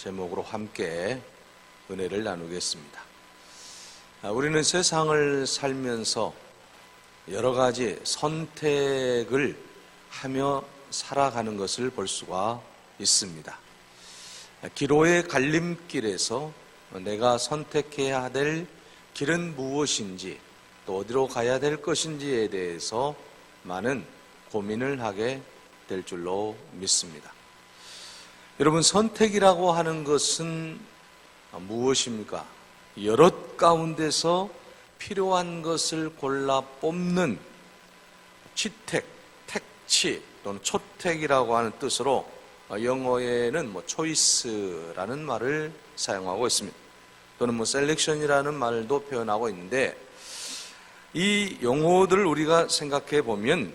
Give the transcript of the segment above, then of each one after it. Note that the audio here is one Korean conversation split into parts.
제목으로 함께 은혜를 나누겠습니다. 우리는 세상을 살면서 여러 가지 선택을 하며 살아가는 것을 볼 수가 있습니다. 기로의 갈림길에서 내가 선택해야 될 길은 무엇인지, 또 어디로 가야 될 것인지에 대해서 많은 고민을 하게 될 줄로 믿습니다. 여러분, 선택이라고 하는 것은 무엇입니까? 여럿 가운데서 필요한 것을 골라 뽑는 취택, 택치 또는 초택이라고 하는 뜻으로 영어에는 초이스라는 말을 사용하고 있습니다. 또는 셀렉션이라는 말도 표현하고 있는데, 이 용어들을 우리가 생각해 보면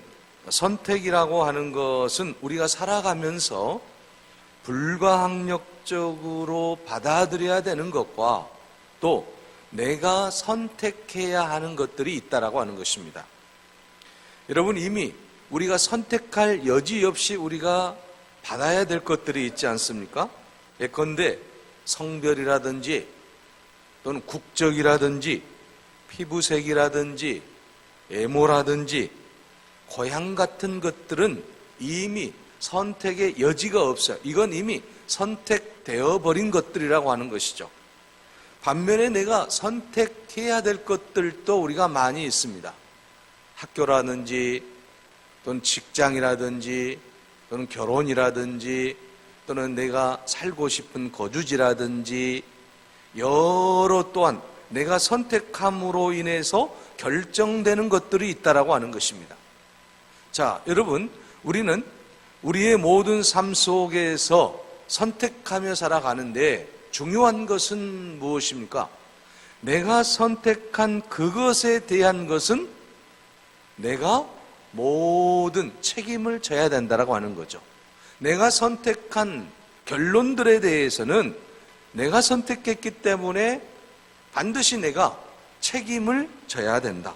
선택이라고 하는 것은 우리가 살아가면서 불가항력적으로 받아들여야 되는 것과 또 내가 선택해야 하는 것들이 있다라고 하는 것입니다. 여러분, 이미 우리가 선택할 여지 없이 우리가 받아야 될 것들이 있지 않습니까? 예컨대 성별이라든지 또는 국적이라든지 피부색이라든지 외모라든지 고향 같은 것들은 이미 선택의 여지가 없어요. 이건 이미 선택되어 버린 것들이라고 하는 것이죠. 반면에 내가 선택해야 될 것들도 우리가 많이 있습니다. 학교라든지 또는 직장이라든지 또는 결혼이라든지 또는 내가 살고 싶은 거주지라든지 여러 또한 내가 선택함으로 인해서 결정되는 것들이 있다라고 하는 것입니다. 자, 여러분, 우리는 우리의 모든 삶 속에서 선택하며 살아가는데 중요한 것은 무엇입니까? 내가 선택한 그것에 대한 것은 내가 모든 책임을 져야 된다라고 하는 거죠. 내가 선택한 결론들에 대해서는 내가 선택했기 때문에 반드시 내가 책임을 져야 된다.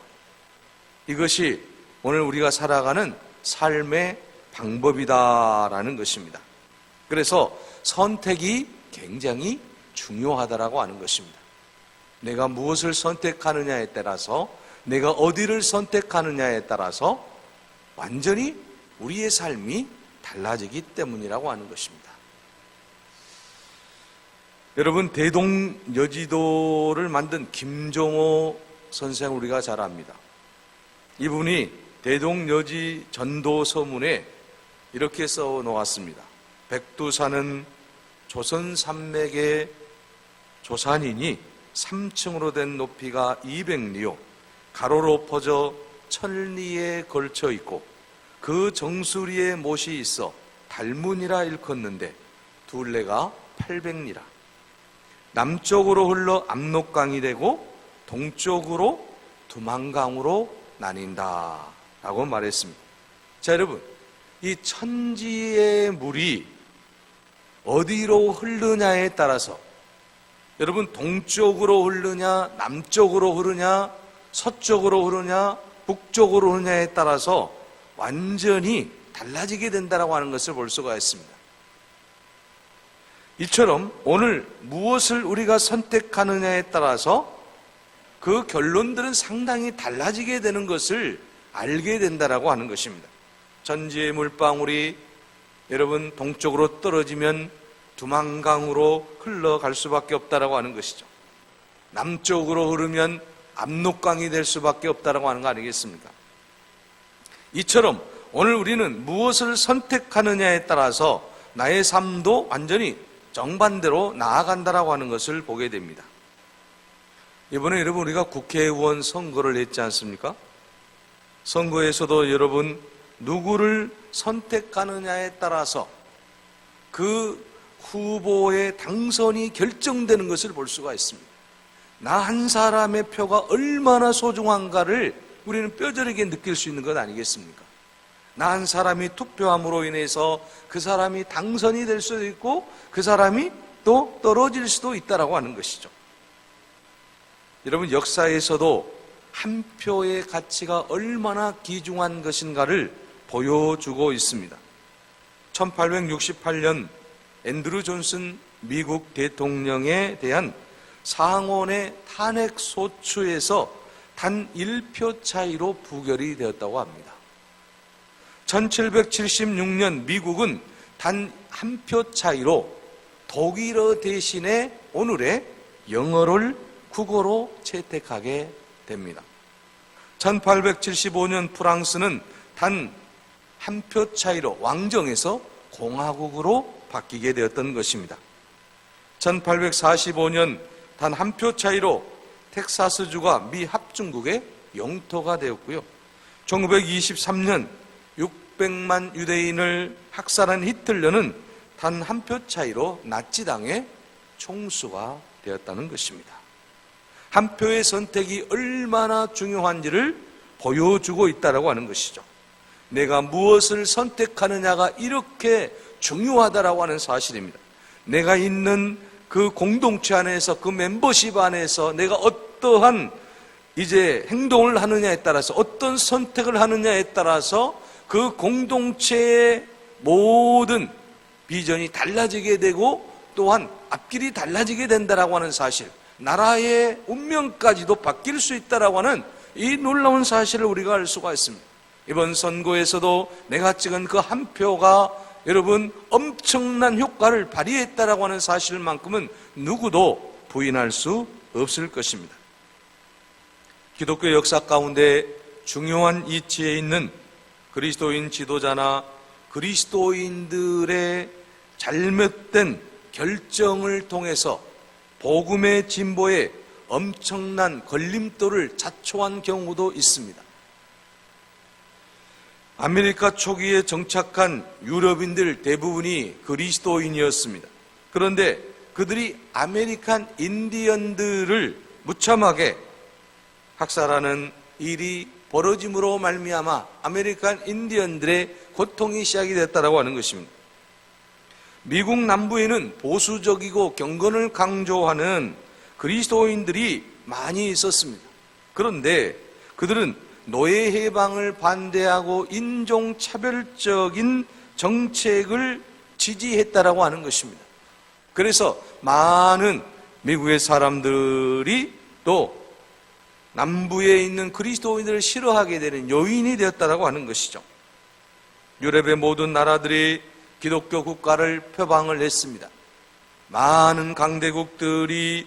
이것이 오늘 우리가 살아가는 삶의 방법이다라는 것입니다. 그래서 선택이 굉장히 중요하다라고 하는 것입니다. 내가 무엇을 선택하느냐에 따라서, 내가 어디를 선택하느냐에 따라서 완전히 우리의 삶이 달라지기 때문이라고 하는 것입니다. 여러분, 대동여지도를 만든 김종호 선생 우리가 잘 압니다. 이분이 대동여지 전도 서문에 이렇게 써 놓았습니다. 백두산은 조선 산맥의 조산이니 3층으로 된 높이가 200리요 가로로 퍼져 1000리에 걸쳐 있고 그 정수리에 못이 있어 달문이라 일컫는데 둘레가 800리라. 남쪽으로 흘러 압록강이 되고 동쪽으로 두만강으로 나뉜다 라고 말했습니다. 자, 여러분, 이 천지의 물이 어디로 흐르냐에 따라서, 여러분, 동쪽으로 흐르냐 남쪽으로 흐르냐 서쪽으로 흐르냐 북쪽으로 흐르냐에 따라서 완전히 달라지게 된다고 하는 것을 볼 수가 있습니다. 이처럼 오늘 무엇을 우리가 선택하느냐에 따라서 그 결론들은 상당히 달라지게 되는 것을 알게 된다라고 하는 것입니다. 천지의 물방울이 여러분 동쪽으로 떨어지면 두만강으로 흘러갈 수밖에 없다라고 하는 것이죠. 남쪽으로 흐르면 압록강이 될 수밖에 없다라고 하는 거 아니겠습니까? 이처럼 오늘 우리는 무엇을 선택하느냐에 따라서 나의 삶도 완전히 정반대로 나아간다라고 하는 것을 보게 됩니다. 이번에 여러분 우리가 국회의원 선거를 했지 않습니까? 선거에서도 여러분 누구를 선택하느냐에 따라서 그 후보의 당선이 결정되는 것을 볼 수가 있습니다. 나 한 사람의 표가 얼마나 소중한가를 우리는 뼈저리게 느낄 수 있는 것 아니겠습니까? 나 한 사람이 투표함으로 인해서 그 사람이 당선이 될 수도 있고 그 사람이 또 떨어질 수도 있다라고 하는 것이죠. 여러분, 역사에서도 한 표의 가치가 얼마나 귀중한 것인가를 보여주고 있습니다. 1868년 앤드루 존슨 미국 대통령에 대한 상원의 탄핵 소추에서 단 1표 차이로 부결이 되었다고 합니다. 1776년 미국은 단 한 표 차이로 독일어 대신에 오늘의 영어를 국어로 채택하게 됩니다. 1875년 프랑스는 단 한 표 차이로 왕정에서 공화국으로 바뀌게 되었던 것입니다. 1845년 단 한 표 차이로 텍사스주가 미 합중국의 영토가 되었고요. 1923년 600만 유대인을 학살한 히틀러는 단 한 표 차이로 나치당의 총수가 되었다는 것입니다. 한 표의 선택이 얼마나 중요한지를 보여주고 있다고 하는 것이죠. 내가 무엇을 선택하느냐가 이렇게 중요하다라고 하는 사실입니다. 내가 있는 그 공동체 안에서, 그 멤버십 안에서 내가 어떠한 이제 행동을 하느냐에 따라서, 어떤 선택을 하느냐에 따라서 그 공동체의 모든 비전이 달라지게 되고 또한 앞길이 달라지게 된다라고 하는 사실, 나라의 운명까지도 바뀔 수 있다라고 하는 이 놀라운 사실을 우리가 알 수가 있습니다. 이번 선거에서도 내가 찍은 그 한 표가 여러분 엄청난 효과를 발휘했다라고 하는 사실만큼은 누구도 부인할 수 없을 것입니다. 기독교 역사 가운데 중요한 이치에 있는 그리스도인 지도자나 그리스도인들의 잘못된 결정을 통해서 복음의 진보에 엄청난 걸림돌을 자초한 경우도 있습니다. 아메리카 초기에 정착한 유럽인들 대부분이 그리스도인이었습니다. 그런데 그들이 아메리칸 인디언들을 무참하게 학살하는 일이 벌어짐으로 말미암아 아메리칸 인디언들의 고통이 시작이 됐다고 하는 것입니다. 미국 남부에는 보수적이고 경건을 강조하는 그리스도인들이 많이 있었습니다. 그런데 그들은 노예 해방을 반대하고 인종차별적인 정책을 지지했다라고 하는 것입니다. 그래서 많은 미국의 사람들이 또 남부에 있는 그리스도인들을 싫어하게 되는 요인이 되었다라고 하는 것이죠. 유럽의 모든 나라들이 기독교 국가를 표방을 했습니다. 많은 강대국들이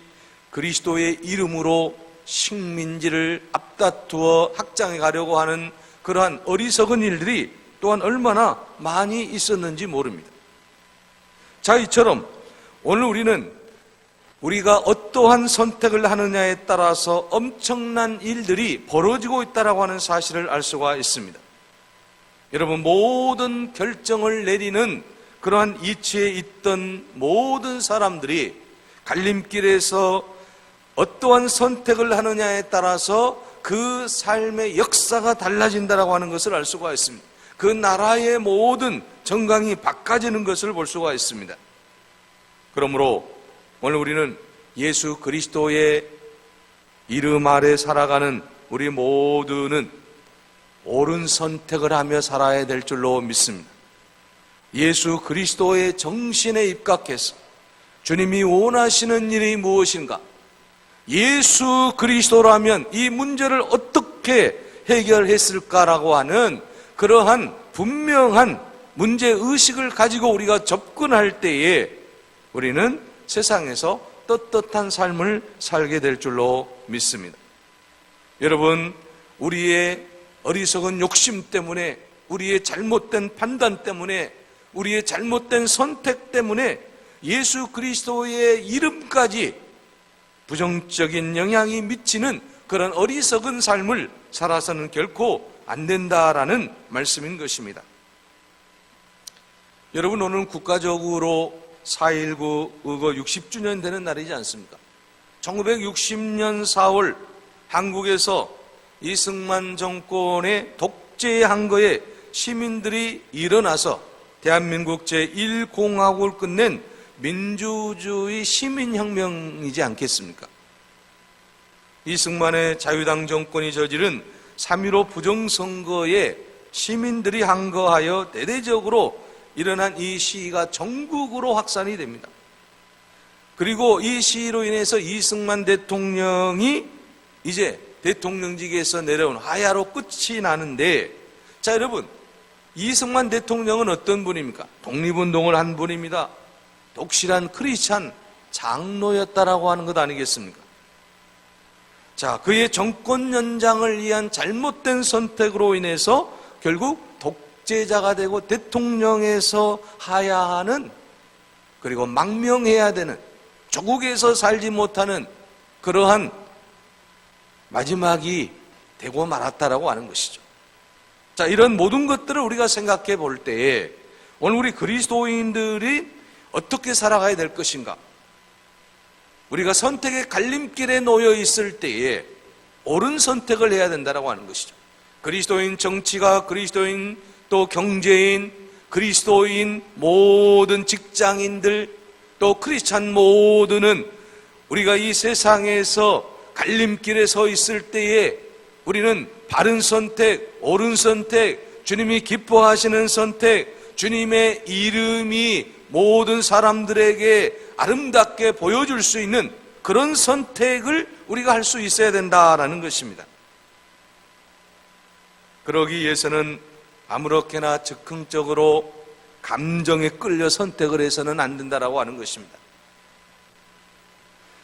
그리스도의 이름으로 식민지를 앞다투어 확장해 가려고 하는 그러한 어리석은 일들이 또한 얼마나 많이 있었는지 모릅니다. 자, 이처럼 오늘 우리가 어떠한 선택을 하느냐에 따라서 엄청난 일들이 벌어지고 있다고 하는 사실을 알 수가 있습니다. 여러분, 모든 결정을 내리는 그러한 이치에 있던 모든 사람들이 갈림길에서 어떠한 선택을 하느냐에 따라서 그 삶의 역사가 달라진다고 하는 것을 알 수가 있습니다. 그 나라의 모든 정강이 바꿔지는 것을 볼 수가 있습니다. 그러므로 오늘 우리는 예수 그리스도의 이름 아래 살아가는 우리 모두는 옳은 선택을 하며 살아야 될 줄로 믿습니다. 예수 그리스도의 정신에 입각해서 주님이 원하시는 일이 무엇인가? 예수 그리스도라면 이 문제를 어떻게 해결했을까라고 하는 그러한 분명한 문제의식을 가지고 우리가 접근할 때에 우리는 세상에서 떳떳한 삶을 살게 될 줄로 믿습니다. 여러분, 우리의 어리석은 욕심 때문에, 우리의 잘못된 판단 때문에, 우리의 잘못된 선택 때문에 예수 그리스도의 이름까지 부정적인 영향이 미치는 그런 어리석은 삶을 살아서는 결코 안 된다라는 말씀인 것입니다. 여러분, 오늘 국가적으로 4.19 의거 60주년 되는 날이지 않습니까? 1960년 4월 한국에서 이승만 정권의 독재한 거에 시민들이 일어나서 대한민국 제1공화국을 끝낸 민주주의 시민혁명이지 않겠습니까? 이승만의 자유당 정권이 저지른 3.15 부정선거에 시민들이 항거하여 대대적으로 일어난 이 시위가 전국으로 확산이 됩니다. 그리고 이 시위로 인해서 이승만 대통령이 이제 대통령직에서 내려온 하야로 끝이 나는데, 자 여러분, 이승만 대통령은 어떤 분입니까? 독립운동을 한 분입니다. 독실한 크리스찬 장로였다라고 하는 것 아니겠습니까? 자, 그의 정권 연장을 위한 잘못된 선택으로 인해서 결국 독재자가 되고 대통령에서 하야하는, 그리고 망명해야 되는, 조국에서 살지 못하는 그러한 마지막이 되고 말았다라고 하는 것이죠. 자, 이런 모든 것들을 우리가 생각해 볼 때에 오늘 우리 그리스도인들이 어떻게 살아가야 될 것인가? 우리가 선택의 갈림길에 놓여 있을 때에 옳은 선택을 해야 된다고 하는 것이죠. 그리스도인 정치가, 그리스도인 또 경제인, 그리스도인 모든 직장인들, 또 크리스찬 모두는 우리가 이 세상에서 갈림길에 서 있을 때에 우리는 바른 선택, 옳은 선택, 주님이 기뻐하시는 선택, 주님의 이름이 모든 사람들에게 아름답게 보여줄 수 있는 그런 선택을 우리가 할 수 있어야 된다라는 것입니다. 그러기 위해서는 아무렇게나 즉흥적으로 감정에 끌려 선택을 해서는 안 된다라고 하는 것입니다.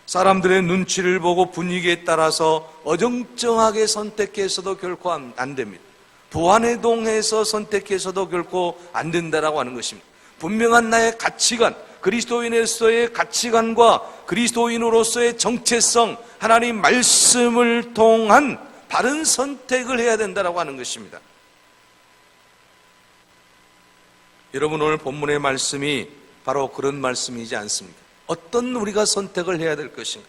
사람들의 눈치를 보고 분위기에 따라서 어정쩡하게 선택해서도 결코 안 됩니다. 부안해동해서 선택해서도 결코 안 된다라고 하는 것입니다. 분명한 나의 가치관, 그리스도인으로서의 가치관과 그리스도인으로서의 정체성, 하나님 말씀을 통한 바른 선택을 해야 된다라고 하는 것입니다. 여러분, 오늘 본문의 말씀이 바로 그런 말씀이지 않습니까? 어떤 우리가 선택을 해야 될 것인가?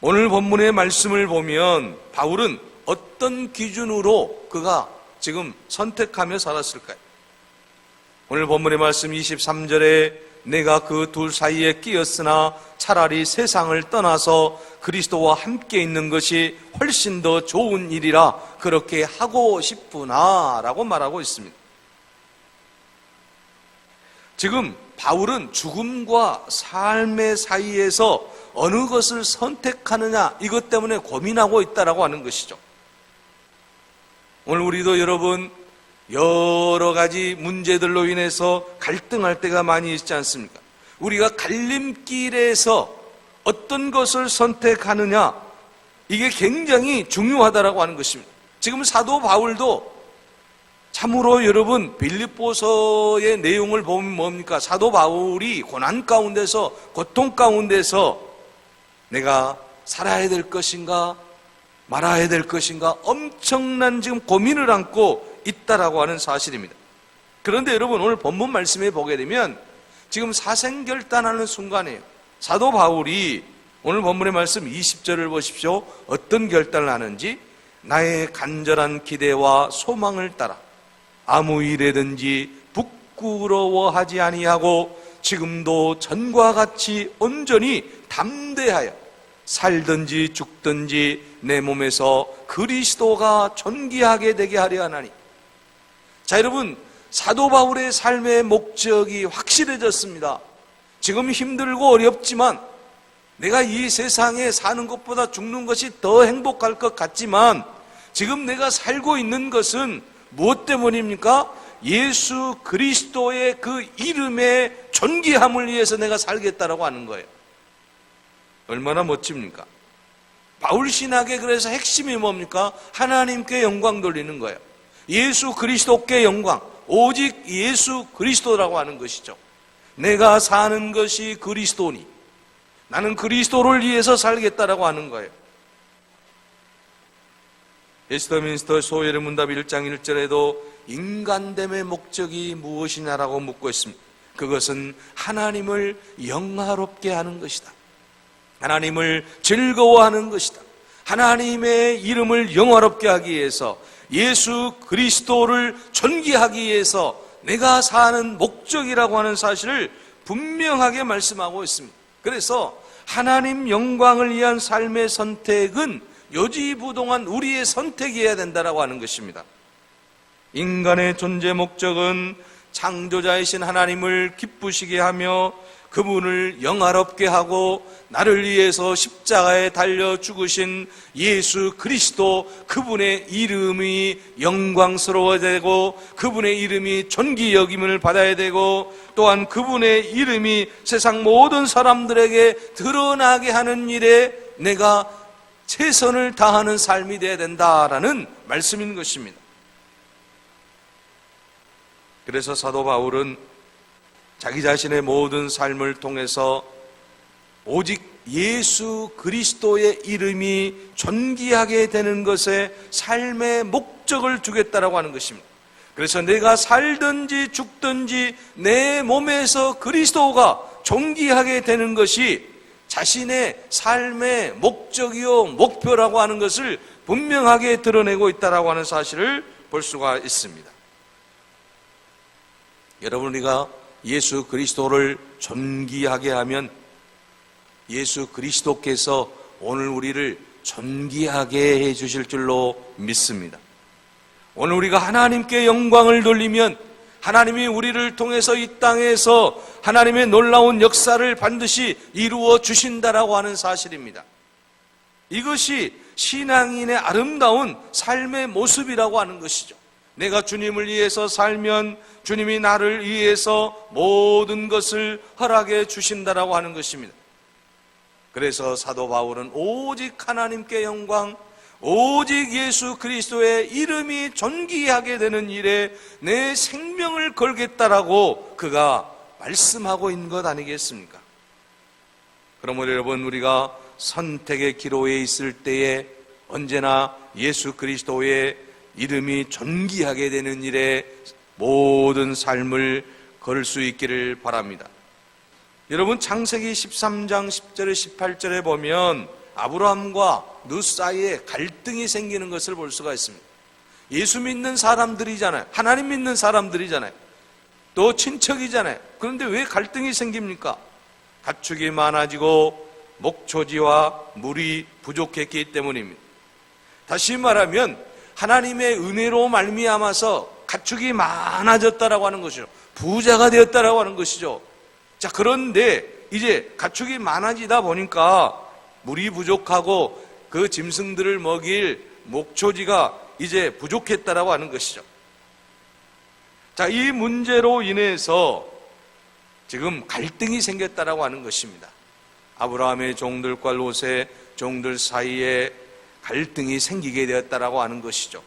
오늘 본문의 말씀을 보면 바울은 어떤 기준으로 그가 지금 선택하며 살았을까요? 오늘 본문의 말씀 23절에 내가 그 둘 사이에 끼었으나 차라리 세상을 떠나서 그리스도와 함께 있는 것이 훨씬 더 좋은 일이라 그렇게 하고 싶구나 라고 말하고 있습니다. 지금 바울은 죽음과 삶의 사이에서 어느 것을 선택하느냐, 이것 때문에 고민하고 있다라고 하는 것이죠. 오늘 우리도 여러분 여러 가지 문제들로 인해서 갈등할 때가 많이 있지 않습니까? 우리가 갈림길에서 어떤 것을 선택하느냐, 이게 굉장히 중요하다라고 하는 것입니다. 지금 사도 바울도 참으로 여러분 빌립보서의 내용을 보면 뭡니까? 사도 바울이 고난 가운데서, 고통 가운데서 내가 살아야 될 것인가 말아야 될 것인가 엄청난 지금 고민을 안고 있다라고 하는 사실입니다. 그런데 여러분 오늘 본문 말씀에 보게 되면 지금 사생결단하는 순간이에요. 사도 바울이 오늘 본문의 말씀 20절을 보십시오. 어떤 결단을 하는지, 나의 간절한 기대와 소망을 따라 아무 일에든지 부끄러워하지 아니하고 지금도 전과 같이 온전히 담대하여 살든지 죽든지 내 몸에서 그리스도가 존귀하게 되게 하려 하나니. 자, 여러분, 사도 바울의 삶의 목적이 확실해졌습니다. 지금 힘들고 어렵지만, 내가 이 세상에 사는 것보다 죽는 것이 더 행복할 것 같지만, 지금 내가 살고 있는 것은 무엇 때문입니까? 예수 그리스도의 그 이름의 존귀함을 위해서 내가 살겠다라고 하는 거예요. 얼마나 멋집니까? 바울 신학의 그래서 핵심이 뭡니까? 하나님께 영광 돌리는 거예요. 예수 그리스도께 영광, 오직 예수 그리스도라고 하는 것이죠. 내가 사는 것이 그리스도니 나는 그리스도를 위해서 살겠다라고 하는 거예요. 웨스트민스터 소회의 문답 1장 1절에도 인간됨의 목적이 무엇이냐라고 묻고 있습니다. 그것은 하나님을 영화롭게 하는 것이다. 하나님을 즐거워하는 것이다. 하나님의 이름을 영화롭게 하기 위해서, 예수 그리스도를 존귀하기 위해서 내가 사는 목적이라고 하는 사실을 분명하게 말씀하고 있습니다. 그래서 하나님 영광을 위한 삶의 선택은 요지부동한 우리의 선택이어야 된다라고 하는 것입니다. 인간의 존재 목적은 창조자이신 하나님을 기쁘시게 하며 그분을 영화롭게 하고 나를 위해서 십자가에 달려 죽으신 예수 그리스도, 그분의 이름이 영광스러워야 되고 그분의 이름이 존귀 여김을 받아야 되고 또한 그분의 이름이 세상 모든 사람들에게 드러나게 하는 일에 내가 최선을 다하는 삶이 되어야 된다라는 말씀인 것입니다. 그래서 사도 바울은 자기 자신의 모든 삶을 통해서 오직 예수 그리스도의 이름이 존귀하게 되는 것에 삶의 목적을 두겠다라고 하는 것입니다. 그래서 내가 살든지 죽든지 내 몸에서 그리스도가 존귀하게 되는 것이 자신의 삶의 목적이요 목표라고 하는 것을 분명하게 드러내고 있다라고 하는 사실을 볼 수가 있습니다. 여러분, 우리가 예수 그리스도를 존귀하게 하면 예수 그리스도께서 오늘 우리를 존귀하게 해 주실 줄로 믿습니다. 오늘 우리가 하나님께 영광을 돌리면 하나님이 우리를 통해서 이 땅에서 하나님의 놀라운 역사를 반드시 이루어 주신다라고 하는 사실입니다. 이것이 신앙인의 아름다운 삶의 모습이라고 하는 것이죠. 내가 주님을 위해서 살면 주님이 나를 위해서 모든 것을 허락해 주신다라고 하는 것입니다. 그래서 사도 바울은 오직 하나님께 영광, 오직 예수 그리스도의 이름이 존귀하게 되는 일에 내 생명을 걸겠다라고 그가 말씀하고 있는 것 아니겠습니까? 그러므로 여러분, 우리가 선택의 기로에 있을 때에 언제나 예수 그리스도의 이름이 존귀하게 되는 일에 모든 삶을 걸 수 있기를 바랍니다. 여러분, 창세기 13장 10절에 18절에 보면 아브라함과 룻 사이에 갈등이 생기는 것을 볼 수가 있습니다. 예수 믿는 사람들이잖아요. 하나님 믿는 사람들이잖아요. 또 친척이잖아요. 그런데 왜 갈등이 생깁니까? 가축이 많아지고 목초지와 물이 부족했기 때문입니다. 다시 말하면 하나님의 은혜로 말미암아서 가축이 많아졌다라고 하는 것이죠. 부자가 되었다라고 하는 것이죠. 자, 그런데 이제 가축이 많아지다 보니까 물이 부족하고 그 짐승들을 먹일 목초지가 이제 부족했다라고 하는 것이죠. 자, 이 문제로 인해서 지금 갈등이 생겼다라고 하는 것입니다. 아브라함의 종들과 롯의 종들 사이에 갈등이 생기게 되었다라고 하는 것이죠.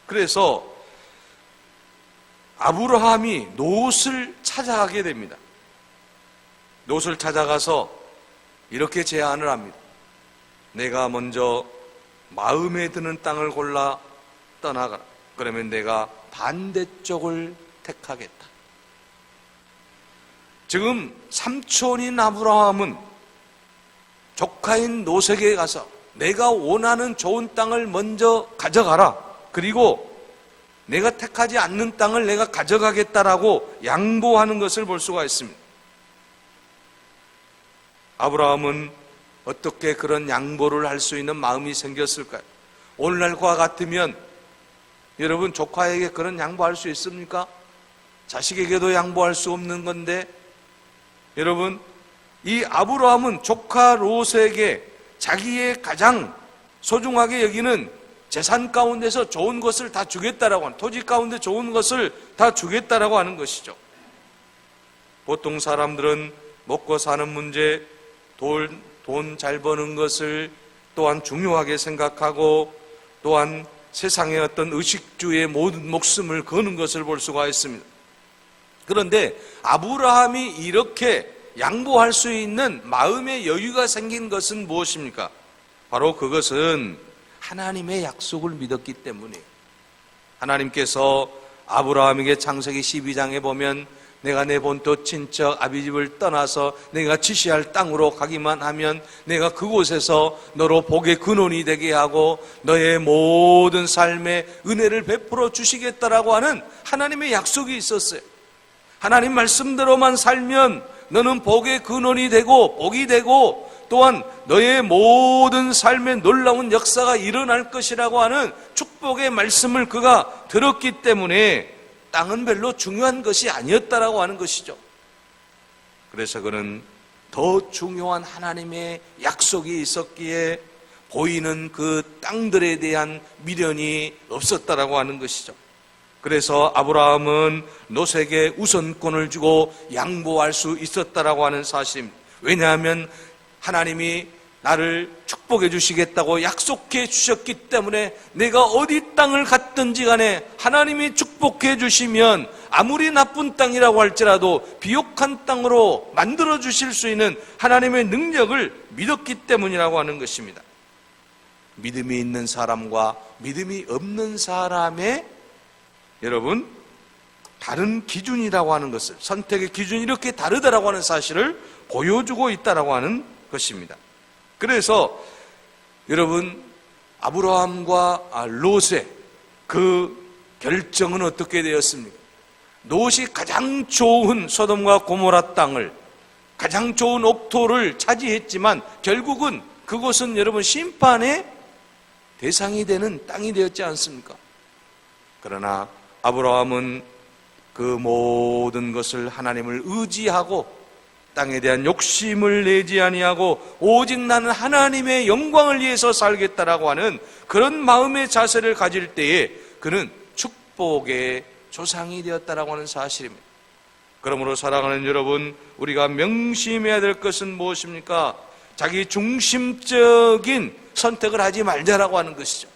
그래서 아브라함이 롯을 찾아가게 됩니다. 롯을 찾아가서 이렇게 제안을 합니다. 내가 먼저 마음에 드는 땅을 골라 떠나가라. 그러면 내가 반대쪽을 택하겠다. 지금 삼촌인 아브라함은 조카인 롯에게 가서 내가 원하는 좋은 땅을 먼저 가져가라. 그리고 내가 택하지 않는 땅을 내가 가져가겠다라고 양보하는 것을 볼 수가 있습니다. 아브라함은 어떻게 그런 양보를 할 수 있는 마음이 생겼을까요? 오늘날과 같으면 여러분, 조카에게 그런 양보할 수 있습니까? 자식에게도 양보할 수 없는 건데, 여러분, 이 아브라함은 조카 롯에게 자기의 가장 소중하게 여기는 재산 가운데서 좋은 것을 다 주겠다라고 하는, 토지 가운데 좋은 것을 다 주겠다라고 하는 것이죠. 보통 사람들은 먹고 사는 문제, 돈 잘 버는 것을 또한 중요하게 생각하고 또한 세상의 어떤 의식주의 모든 목숨을 거는 것을 볼 수가 있습니다. 그런데 아브라함이 이렇게 양보할 수 있는 마음의 여유가 생긴 것은 무엇입니까? 바로 그것은 하나님의 약속을 믿었기 때문이에요. 하나님께서 아브라함에게 창세기 12장에 보면 내가 내 본토 친척 아비집을 떠나서 내가 지시할 땅으로 가기만 하면 내가 그곳에서 너로 복의 근원이 되게 하고 너의 모든 삶에 은혜를 베풀어 주시겠다라고 하는 하나님의 약속이 있었어요. 하나님 말씀대로만 살면 너는 복의 근원이 되고 복이 되고 또한 너의 모든 삶에 놀라운 역사가 일어날 것이라고 하는 축복의 말씀을 그가 들었기 때문에 땅은 별로 중요한 것이 아니었다라고 하는 것이죠. 그래서 그는 더 중요한 하나님의 약속이 있었기에 보이는 그 땅들에 대한 미련이 없었다라고 하는 것이죠. 그래서 아브라함은 롯에게 우선권을 주고 양보할 수 있었다라고 하는 사실입니다. 왜냐하면 하나님이 나를 축복해 주시겠다고 약속해 주셨기 때문에 내가 어디 땅을 갔든지 간에 하나님이 축복해 주시면 아무리 나쁜 땅이라고 할지라도 비옥한 땅으로 만들어 주실 수 있는 하나님의 능력을 믿었기 때문이라고 하는 것입니다. 믿음이 있는 사람과 믿음이 없는 사람의 여러분 다른 기준이라고 하는 것을, 선택의 기준이 이렇게 다르다라고 하는 사실을 보여주고 있다라고 하는 것입니다. 그래서 여러분 아브라함과 롯의 그 결정은 어떻게 되었습니까? 롯이 가장 좋은 소돔과 고모라 땅을, 가장 좋은 옥토를 차지했지만 결국은 그곳은 여러분 심판의 대상이 되는 땅이 되었지 않습니까? 그러나 아브라함은 그 모든 것을 하나님을 의지하고 땅에 대한 욕심을 내지 아니하고 오직 나는 하나님의 영광을 위해서 살겠다라고 하는 그런 마음의 자세를 가질 때에 그는 축복의 조상이 되었다라고 하는 사실입니다. 그러므로 사랑하는 여러분, 우리가 명심해야 될 것은 무엇입니까? 자기 중심적인 선택을 하지 말자라고 하는 것이죠.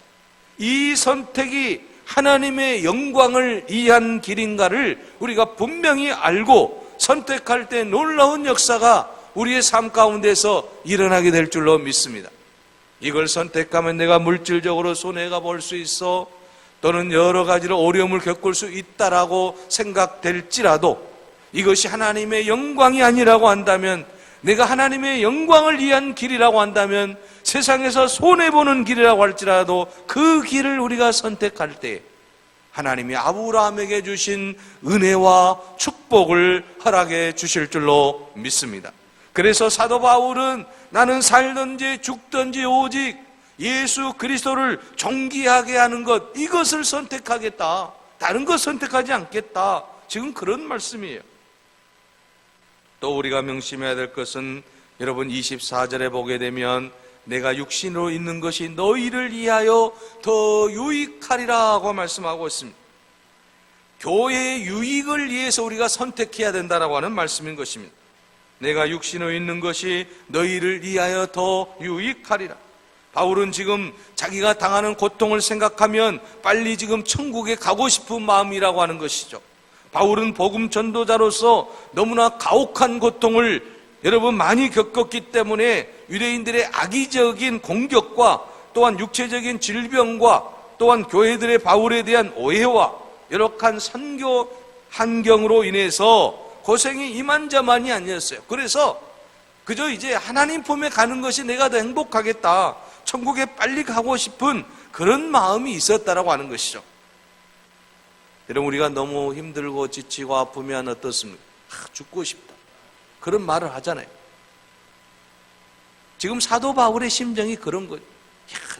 이 선택이 하나님의 영광을 위한 길인가를 우리가 분명히 알고 선택할 때 놀라운 역사가 우리의 삶 가운데서 일어나게 될 줄로 믿습니다. 이걸 선택하면 내가 물질적으로 손해가 볼 수 있어, 또는 여러 가지로 어려움을 겪을 수 있다라고 생각될지라도 이것이 하나님의 영광이 아니라고 한다면, 내가 하나님의 영광을 위한 길이라고 한다면, 세상에서 손해보는 길이라고 할지라도 그 길을 우리가 선택할 때 하나님이 아브라함에게 주신 은혜와 축복을 허락해 주실 줄로 믿습니다. 그래서 사도 바울은 나는 살든지 죽든지 오직 예수 그리스도를 존귀하게 하는 것, 이것을 선택하겠다, 다른 것 선택하지 않겠다, 지금 그런 말씀이에요. 또 우리가 명심해야 될 것은 여러분 24절에 보게 되면 내가 육신으로 있는 것이 너희를 위하여 더 유익하리라고 말씀하고 있습니다. 교회의 유익을 위해서 우리가 선택해야 된다라고 하는 말씀인 것입니다. 내가 육신으로 있는 것이 너희를 위하여 더 유익하리라. 바울은 지금 자기가 당하는 고통을 생각하면 빨리 지금 천국에 가고 싶은 마음이라고 하는 것이죠. 바울은 복음 전도자로서 너무나 가혹한 고통을 여러분 많이 겪었기 때문에 유대인들의 악의적인 공격과 또한 육체적인 질병과 또한 교회들의 바울에 대한 오해와 열악한 선교 환경으로 인해서 고생이 이만저만이 아니었어요. 그래서 그저 이제 하나님 품에 가는 것이 내가 더 행복하겠다, 천국에 빨리 가고 싶은 그런 마음이 있었다라고 하는 것이죠. 여러분 우리가 너무 힘들고 지치고 아프면 어떻습니까? 죽고 싶다, 그런 말을 하잖아요. 지금 사도 바울의 심정이 그런 거예요.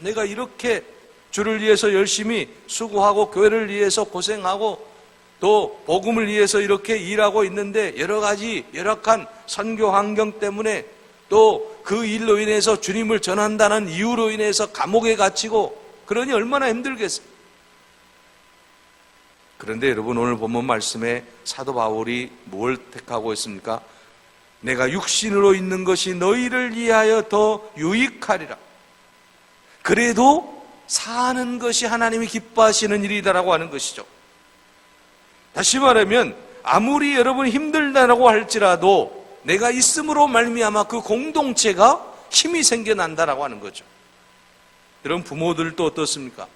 내가 이렇게 주를 위해서 열심히 수고하고 교회를 위해서 고생하고 또 복음을 위해서 이렇게 일하고 있는데 여러 가지 열악한 선교 환경 때문에 또 그 일로 인해서 주님을 전한다는 이유로 인해서 감옥에 갇히고 그러니 얼마나 힘들겠어요. 그런데 여러분 오늘 본문 말씀에 사도 바울이 뭘 택하고 있습니까? 내가 육신으로 있는 것이 너희를 위하여 더 유익하리라. 그래도 사는 것이 하나님이 기뻐하시는 일이다라고 하는 것이죠. 다시 말하면 아무리 여러분 힘들다라고 할지라도 내가 있음으로 말미암아 그 공동체가 힘이 생겨난다라고 하는 거죠. 여러분 부모들도 어떻습니까?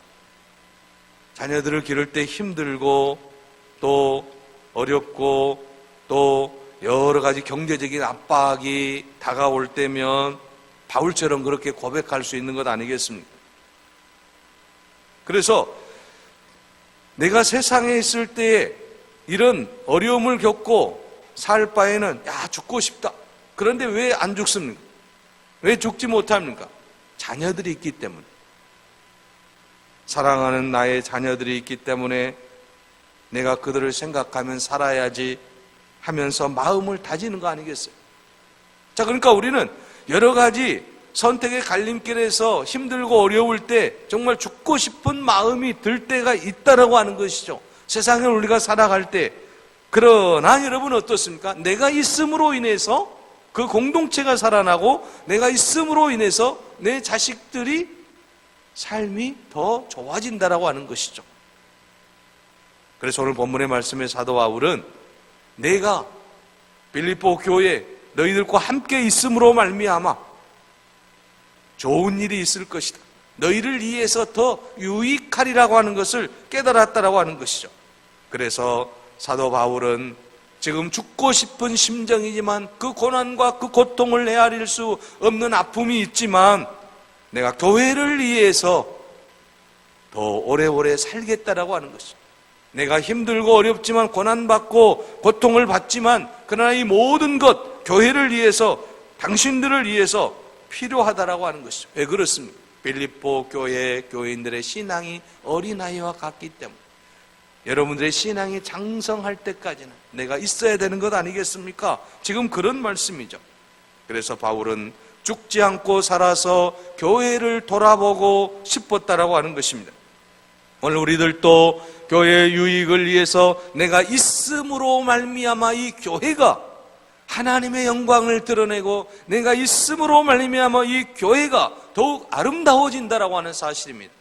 자녀들을 기를 때 힘들고 또 어렵고 또 여러 가지 경제적인 압박이 다가올 때면 바울처럼 그렇게 고백할 수 있는 것 아니겠습니까? 그래서 내가 세상에 있을 때에 이런 어려움을 겪고 살 바에는 죽고 싶다. 그런데 왜 안 죽습니까? 왜 죽지 못합니까? 자녀들이 있기 때문에. 사랑하는 나의 자녀들이 있기 때문에 내가 그들을 생각하면 살아야지 하면서 마음을 다지는 거 아니겠어요? 자, 그러니까 우리는 여러 가지 선택의 갈림길에서 힘들고 어려울 때 정말 죽고 싶은 마음이 들 때가 있다라고 하는 것이죠. 세상에 우리가 살아갈 때. 그러나 여러분 어떻습니까? 내가 있음으로 인해서 그 공동체가 살아나고 내가 있음으로 인해서 내 자식들이 삶이 더 좋아진다라고 하는 것이죠. 그래서 오늘 본문의 말씀의 사도 바울은 내가 빌립보 교회 너희들과 함께 있음으로 말미암아 좋은 일이 있을 것이다. 너희를 위해서 더 유익하리라고 하는 것을 깨달았다라고 하는 것이죠. 그래서 사도 바울은 지금 죽고 싶은 심정이지만 그 고난과 그 고통을 헤아릴 수 없는 아픔이 있지만 내가 교회를 위해서 더 오래오래 살겠다라고 하는 것이죠. 내가 힘들고 어렵지만 고난받고 고통을 받지만 그러나 이 모든 것 교회를 위해서 당신들을 위해서 필요하다라고 하는 것이죠. 왜 그렇습니까? 빌립보 교회 교인들의 신앙이 어린아이와 같기 때문에 여러분들의 신앙이 장성할 때까지는 내가 있어야 되는 것 아니겠습니까? 지금 그런 말씀이죠. 그래서 바울은 죽지 않고 살아서 교회를 돌아보고 싶었다라고 하는 것입니다. 오늘 우리들도 교회의 유익을 위해서 내가 있음으로 말미암아 이 교회가 하나님의 영광을 드러내고 내가 있음으로 말미암아 이 교회가 더욱 아름다워진다라고 하는 사실입니다.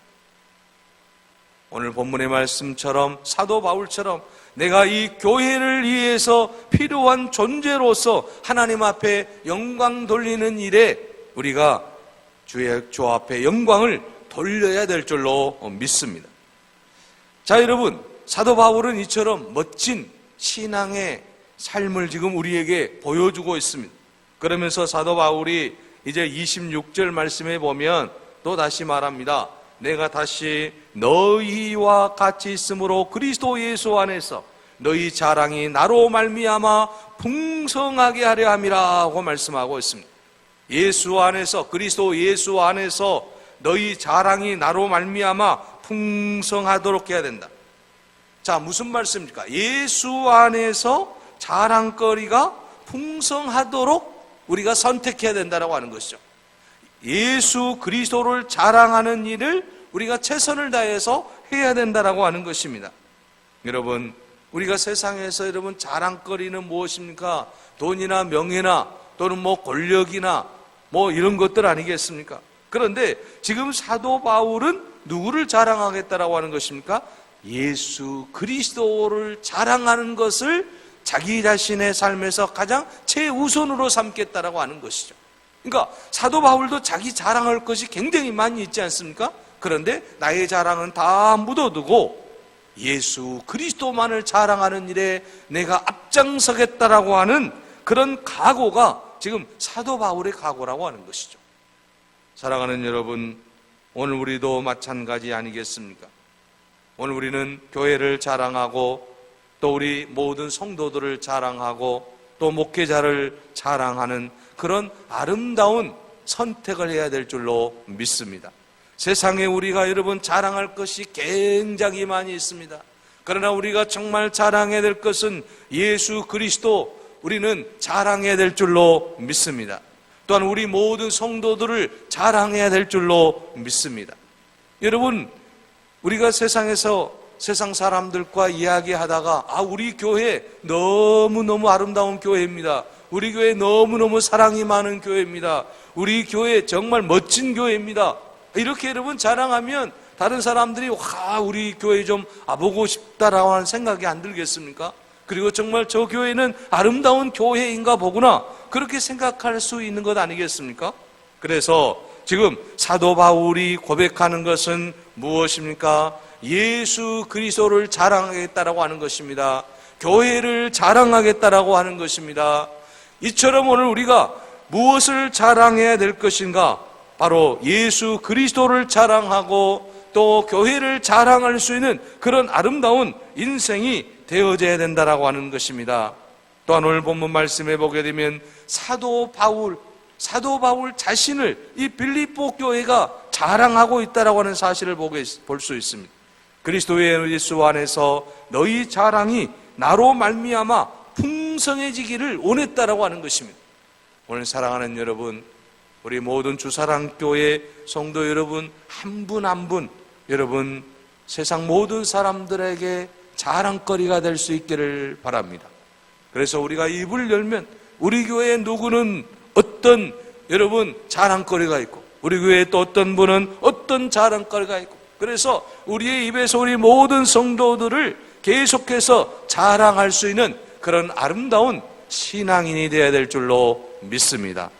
오늘 본문의 말씀처럼 사도 바울처럼 내가 이 교회를 위해서 필요한 존재로서 하나님 앞에 영광 돌리는 일에 우리가 주 앞에 영광을 돌려야 될 줄로 믿습니다. 자, 여러분, 사도 바울은 이처럼 멋진 신앙의 삶을 지금 우리에게 보여주고 있습니다. 그러면서 사도 바울이 이제 26절 말씀에 보면 또 다시 말합니다. 내가 다시 너희와 같이 있으므로 그리스도 예수 안에서 너희 자랑이 나로 말미암아 풍성하게 하려 함이라고 말씀하고 있습니다. 예수 안에서, 그리스도 예수 안에서 너희 자랑이 나로 말미암아 풍성하도록 해야 된다. 자, 무슨 말씀입니까? 예수 안에서 자랑거리가 풍성하도록 우리가 선택해야 된다고 하는 것이죠. 예수 그리스도를 자랑하는 일을 우리가 최선을 다해서 해야 된다고 하는 것입니다. 여러분, 우리가 세상에서 여러분 자랑거리는 무엇입니까? 돈이나 명예나 또는 권력이나 이런 것들 아니겠습니까? 그런데 지금 사도 바울은 누구를 자랑하겠다라고 하는 것입니까? 예수 그리스도를 자랑하는 것을 자기 자신의 삶에서 가장 최우선으로 삼겠다라고 하는 것이죠. 그러니까 사도 바울도 자기 자랑할 것이 굉장히 많이 있지 않습니까? 그런데 나의 자랑은 다 묻어두고 예수 그리스도만을 자랑하는 일에 내가 앞장서겠다라고 하는 그런 각오가 지금 사도 바울의 각오라고 하는 것이죠. 사랑하는 여러분, 오늘 우리도 마찬가지 아니겠습니까? 오늘 우리는 교회를 자랑하고 또 우리 모든 성도들을 자랑하고 또 목회자를 자랑하는 그런 아름다운 선택을 해야 될 줄로 믿습니다. 세상에 우리가 여러분 자랑할 것이 굉장히 많이 있습니다. 그러나 우리가 정말 자랑해야 될 것은 예수 그리스도, 우리는 자랑해야 될 줄로 믿습니다. 또한 우리 모든 성도들을 자랑해야 될 줄로 믿습니다. 여러분, 우리가 세상에서 세상 사람들과 이야기하다가 우리 교회 너무너무 아름다운 교회입니다. 우리 교회 너무너무 사랑이 많은 교회입니다. 우리 교회 정말 멋진 교회입니다. 이렇게 여러분 자랑하면 다른 사람들이 우리 교회 좀 보고 싶다라고 하는 생각이 안 들겠습니까? 그리고 정말 저 교회는 아름다운 교회인가 보구나, 그렇게 생각할 수 있는 것 아니겠습니까? 그래서 지금 사도 바울이 고백하는 것은 무엇입니까? 예수 그리스도를 자랑하겠다라고 하는 것입니다. 교회를 자랑하겠다라고 하는 것입니다. 이처럼 오늘 우리가 무엇을 자랑해야 될 것인가? 바로 예수 그리스도를 자랑하고 또 교회를 자랑할 수 있는 그런 아름다운 인생이 되어져야 된다라고 하는 것입니다. 또한 오늘 본문 말씀에 보게 되면 사도 바울 자신을 이 빌립보 교회가 자랑하고 있다라고 하는 사실을 볼 수 있습니다. 그리스도의 예수 안에서 너희 자랑이 나로 말미암아 풍성해지기를 원했다라고 하는 것입니다. 오늘 사랑하는 여러분, 우리 모든 주사랑교회 성도 여러분 한 분 한 분 여러분 세상 모든 사람들에게 자랑거리가 될 수 있기를 바랍니다. 그래서 우리가 입을 열면 우리 교회에 누구는 어떤 여러분 자랑거리가 있고 우리 교회에 또 어떤 분은 어떤 자랑거리가 있고, 그래서 우리의 입에서 우리 모든 성도들을 계속해서 자랑할 수 있는 그런 아름다운 신앙인이 되어야 될 줄로 믿습니다.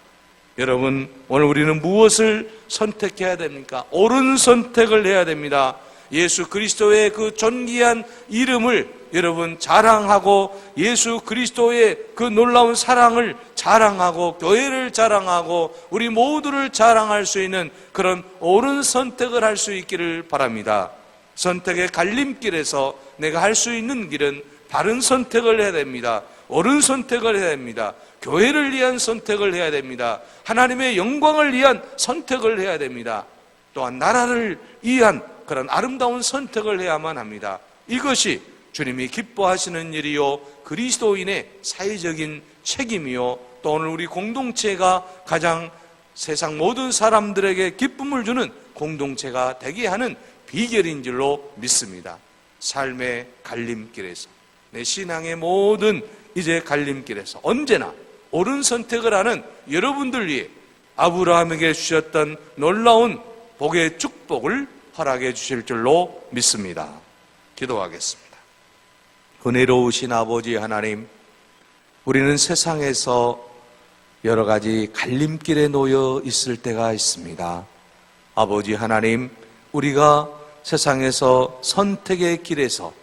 여러분, 오늘 우리는 무엇을 선택해야 됩니까? 옳은 선택을 해야 됩니다. 예수 그리스도의 그 존귀한 이름을 여러분 자랑하고, 예수 그리스도의 그 놀라운 사랑을 자랑하고, 교회를 자랑하고, 우리 모두를 자랑할 수 있는 그런 옳은 선택을 할 수 있기를 바랍니다. 선택의 갈림길에서 내가 할 수 있는 길은 바른 선택을 해야 됩니다. 옳은 선택을 해야 됩니다. 교회를 위한 선택을 해야 됩니다. 하나님의 영광을 위한 선택을 해야 됩니다. 또한 나라를 위한 그런 아름다운 선택을 해야만 합니다. 이것이 주님이 기뻐하시는 일이요, 그리스도인의 사회적인 책임이요, 또 오늘 우리 공동체가 가장 세상 모든 사람들에게 기쁨을 주는 공동체가 되게 하는 비결인 줄로 믿습니다. 삶의 갈림길에서, 내 신앙의 모든 이제 갈림길에서 언제나 옳은 선택을 하는 여러분들 위해 아브라함에게 주셨던 놀라운 복의 축복을 허락해 주실 줄로 믿습니다. 기도하겠습니다. 은혜로우신 아버지 하나님, 우리는 세상에서 여러 가지 갈림길에 놓여 있을 때가 있습니다. 아버지 하나님, 우리가 세상에서 선택의 길에서